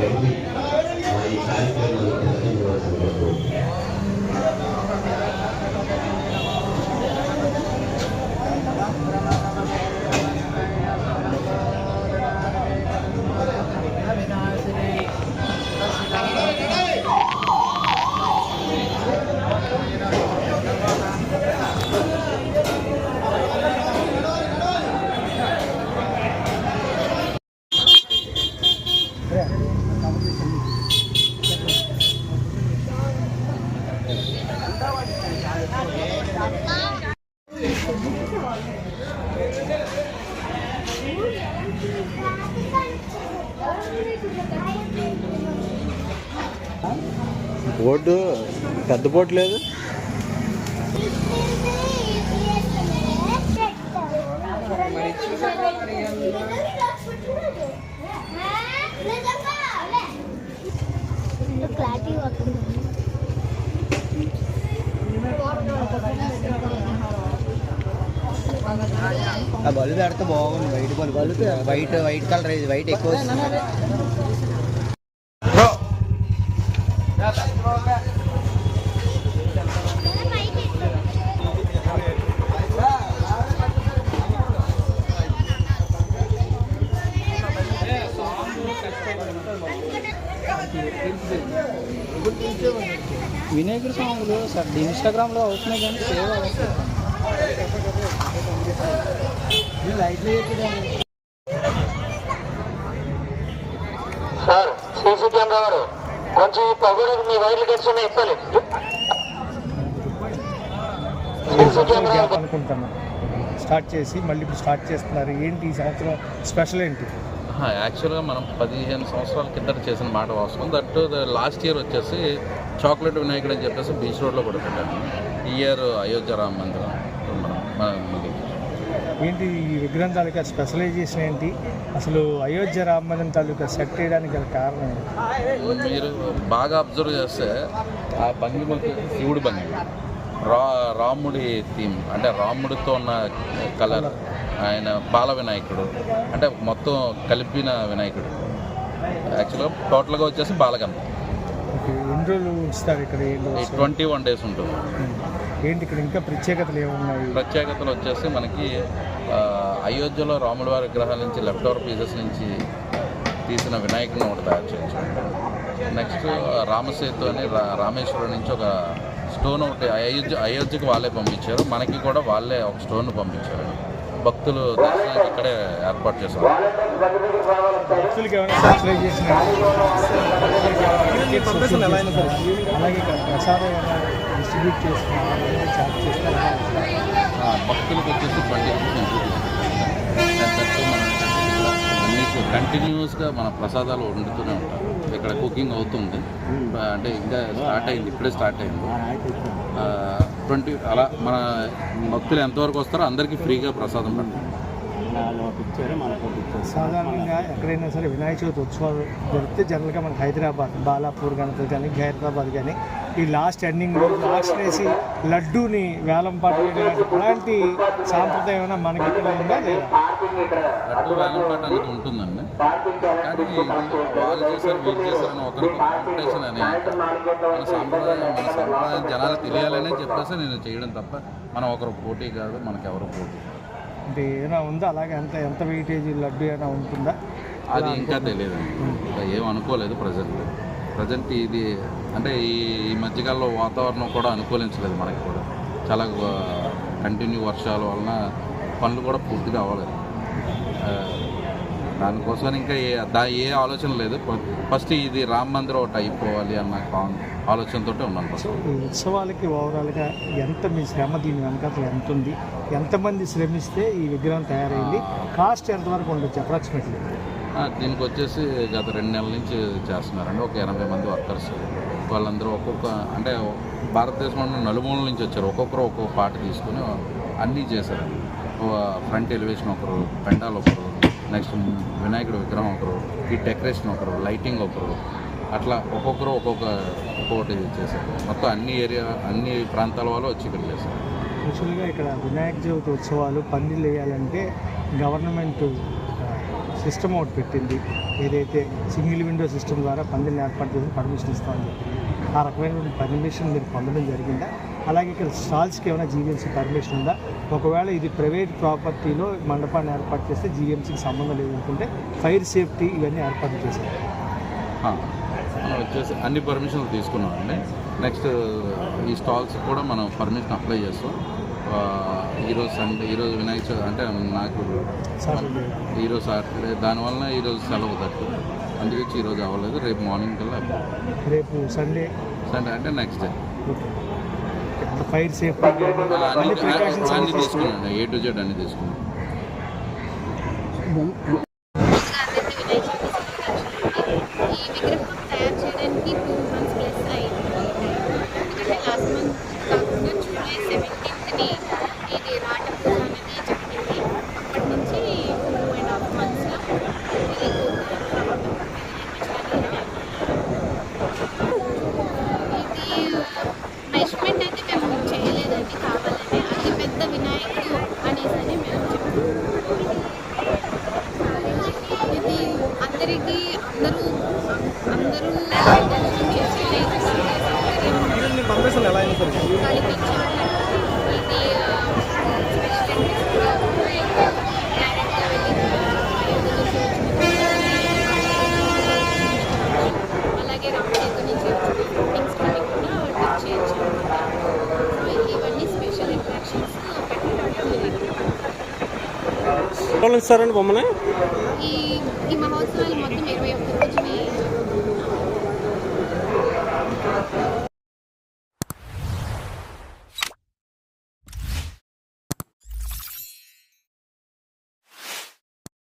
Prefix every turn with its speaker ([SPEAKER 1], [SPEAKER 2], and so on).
[SPEAKER 1] వెళ్ళి ఈ కార్యక్రమాన్ని నిర్వహించవలసిందిగా కోరుతున్నాను.
[SPEAKER 2] బోర్డు పెద్ద బోర్డు లేదు.
[SPEAKER 3] ఆ బల్బు పెడితే బాగుంది. వైట్ కలర్ వైట్ ఎక్కువ వినాయకుడి సాంగ్లు సార్ ఇన్స్టాగ్రామ్లో అవుతున్నాయి కానీ సేవ్ అవుతుంది.
[SPEAKER 4] సార్ సీసీ కెమెరా వారు కొంచెం పగడకు మీ వైర్లు కట్టుకున్న ఇప్పాలి.
[SPEAKER 5] అనుకుంటున్నాను స్టార్ట్ చేసి మళ్ళీ ఇప్పుడు స్టార్ట్ చేస్తున్నారు. ఏంటి ఈ సంవత్సరం స్పెషల్ ఏంటి?
[SPEAKER 6] యాక్చువల్గా మనం 15 సంవత్సరాల కిందట చేసిన మాట వాస్తవం. దట్ లాస్ట్ ఇయర్ వచ్చేసి చాక్లెట్ వినాయకుడు అని చెప్పేసి బీచ్ రోడ్లో కూడా పెట్టాను. ఈ ఇయర్ అయోధ్య రామ మందిరం
[SPEAKER 5] ఏంటి ఈ విగ్రహం తాలూకా స్పెషలైజేషన్ ఏంటి? అసలు అయోధ్య రామ మందిరం తాలూకా సెట్ చేయడానికి గల కారణం ఏంటి?
[SPEAKER 6] మీరు బాగా అబ్జర్వ్ చేస్తే ఆ భంగిమకి శివుడు భంగిమ, రాముడి థీమ్ అంటే రాముడితో ఉన్న కలర్, ఆయన బాల వినాయకుడు అంటే మొత్తం కలిపిన వినాయకుడు. యాక్చువల్గా టోటల్గా వచ్చేసి బాలగంధ.
[SPEAKER 5] ఎన్ని రోజులు ఉంచుతారు ఇక్కడ?
[SPEAKER 6] 21 days ఉంటుంది.
[SPEAKER 5] ఏంటి ఇక్కడ ఇంకా ప్రత్యేకతలు ఏమున్నాయి?
[SPEAKER 6] ప్రత్యేకతలు వచ్చేసి మనకి అయోధ్యలో రాముడి వారి విగ్రహాల నుంచి లెఫ్ట్ ఓవర్ పీసెస్ నుంచి తీసిన వినాయకుడిని ఒకటి తయారు చేయొచ్చు. నెక్స్ట్ రామసేతు అని రామేశ్వరం నుంచి ఒక స్టోన్ ఒకటి అయోధ్యకు వాళ్ళే పంపించారు. మనకి కూడా వాళ్ళే ఒక స్టోన్ పంపించారు. భక్తులు దర్శనానికి ఇక్కడే ఏర్పాటు చేశారు.
[SPEAKER 5] భక్తులకి ఏమైనా స్పెషలైజేషన్ అలాగే ఇక్కడ ప్రసాదం డిస్ట్రిబ్యూట్ చేస్తున్నారు, చార్జ్ చేస్తున్నారు.
[SPEAKER 6] భక్తులకు వచ్చేసి 20 రూపీస్ అన్నీ కంటిన్యూస్గా మన ప్రసాదాలు వండుతూనే ఉంటారు. ఇక్కడ కుకింగ్ అవుతుంది. అంటే ఇంకా స్టార్ట్ అయింది, ఇప్పుడే స్టార్ట్ అయింది. 20 అలా మన భక్తులు ఎంతవరకు వస్తారో అందరికీ ఫ్రీగా ప్రసాదం పెడతాం.
[SPEAKER 5] సాధారణంగా ఎక్కడైనా సరే వినాయక చవితి ఉత్సవాలు జరిగితే జనరల్గా మనకి హైదరాబాద్ బాలాపూర్ గణపతి కానీ ఖైరతాబాద్ కానీ ఈ లాస్ట్ ఎండింగ్ లాస్ట్ వేసి లడ్డూని వేలం పాటు అలాంటి సాంప్రదాయం ఏమైనా మనకి ఇక్కడ ఉందా లేదా?
[SPEAKER 6] లడ్డూ వేలం పాట అనేది ఉంటుందండి. కానీ వాళ్ళు చేశారు వీళ్ళు చేశారని ఒకరికి కాంపిటీషన్ అని మన సాంప్రదాయం జనాలు తెలియాలనే చెప్పేసి నేను చేయడం తప్ప మనం ఒకరు పోటీ కాదు, మనకెవరు పోటీ.
[SPEAKER 5] అంటే ఏమైనా ఉందా అలాగే ఎంత వెయిటేజ్ లడ్డు ఏమైనా ఉంటుందా?
[SPEAKER 6] అది ఇంకా తెలియదు, ఇంకా ఏం అనుకోలేదు. ప్రజెంట్ ఇది అంటే ఈ మధ్యకాలంలో వాతావరణం కూడా అనుకూలించలేదు. మనకి కూడా చాలా కంటిన్యూ వర్షాల వలన పనులు కూడా పూర్తిగా అవ్వలేదు. దానికోసం ఇంకా ఏ ఆలోచన లేదు. ఫస్ట్ ఇది రామ మందిరం ఒకటి అయిపోవాలి అన్న ఆలోచనతో ఉన్నాను.
[SPEAKER 5] ఈ ఉత్సవాలకి ఓవరాల్గా ఎంత మీ శ్రమ దీని వెనకాల ఎంత ఉంది? ఎంతమంది శ్రమిస్తే ఈ విగ్రహం తయారైంది? కాస్ట్ ఎంతవరకు ఉండొచ్చు అప్రాక్సిమేట్లీ?
[SPEAKER 6] దీనికి వచ్చేసి గత 2 నెలల నుంచి చేస్తున్నారండి. ఒక 80 మంది వర్కర్స్. వాళ్ళందరూ ఒక్కొక్క అంటే భారతదేశంలో నలుమూలల నుంచి వచ్చారు. ఒక్కొక్క పార్ట్ తీసుకుని అన్నీ చేశారండి. ఫ్రంట్ ఎలివేషన్ ఒకరు, పెండాల్ ఒకరు, నెక్స్ట్ వినాయకుడు విగ్రహం ఒకరు, ఈ డెకరేషన్ ఒకరు, లైటింగ్ ఒకరు, అట్లా ఒక్కొక్కటి చేశారు. మొత్తం అన్ని ప్రాంతాల వాళ్ళు వచ్చి ఇక్కడ చేశారు.
[SPEAKER 5] యాక్చువల్గా ఇక్కడ వినాయక చవితి ఉత్సవాలు పందిళ్ళు వేయాలంటే గవర్నమెంట్ సిస్టమ్ ఒకటి పెట్టింది, ఏదైతే సింగిల్ విండో సిస్టమ్ ద్వారా పందిరిని ఏర్పాటు చేసి పర్మిషన్ ఇస్తామని చెప్పి ఆ రకమైన పర్మిషన్ మీరు పొందడం జరిగిందా? అలాగే ఇక్కడ స్టాల్స్కి ఏమైనా జీవీఎంసీ పర్మిషన్ ఉందా? ఒకవేళ ఇది ప్రైవేట్ ప్రాపర్టీలో మండపాన్ని ఏర్పాటు చేస్తే జీవీఎంసీకి సంబంధం లేదనుకుంటే ఫైర్ సేఫ్టీ ఇవన్నీ ఏర్పాటు చేశారు.
[SPEAKER 6] మనం వచ్చేసి అన్ని పర్మిషన్లు తీసుకున్నామండి. నెక్స్ట్ ఈ స్టాల్స్ కూడా మనం పర్మిషన్ అప్లై చేస్తాం. ఈరోజు సండే, ఈరోజు వినాయక చవితి అంటే నాకు ఈరోజు సాటర్డే, దానివల్ల ఈరోజు సెలవు తట్టు, అందుకే ఈరోజు అవ్వలేదు. రేపు మార్నింగ్ కల్లా
[SPEAKER 5] రేపు సండే
[SPEAKER 6] అంటే నెక్స్ట్ డే
[SPEAKER 5] ఫైర్ సేఫ్టీ
[SPEAKER 6] అన్ని తీసుకున్నాను, A to Z అన్ని తీసుకున్నాను.
[SPEAKER 7] ఈ విగ్రహం తయారు చేయడానికి 2 months ప్లస్ అయింది. ఎందుకంటే లాస్ట్ మంత్ కాకుండా జూలై 17th ఇది రాట పూజ అనేది జరిగింది. అప్పటి నుంచి 2.5 monthsలో ఇది మెజర్మెంట్ అయితే మేము చేయలేదండి, కావాలని. అది పెద్ద వినాయకుడు అనేసి మేము చెప్పాము. ఇది అందరికీ అందరూ దర్శనం చేసుకునే కల్పించారు. ఇది అలాగే రామచేతు నుంచి షూటింగ్స్ కూడా టచ్ చేయొచ్చు. ఇవన్నీ స్పెషల్ అట్రాక్షన్స్ పెట్టడం
[SPEAKER 2] ఇస్తారండి బొమ్మనే.
[SPEAKER 7] ఈ మహోత్సవాలు మొత్తం 21 రోజులు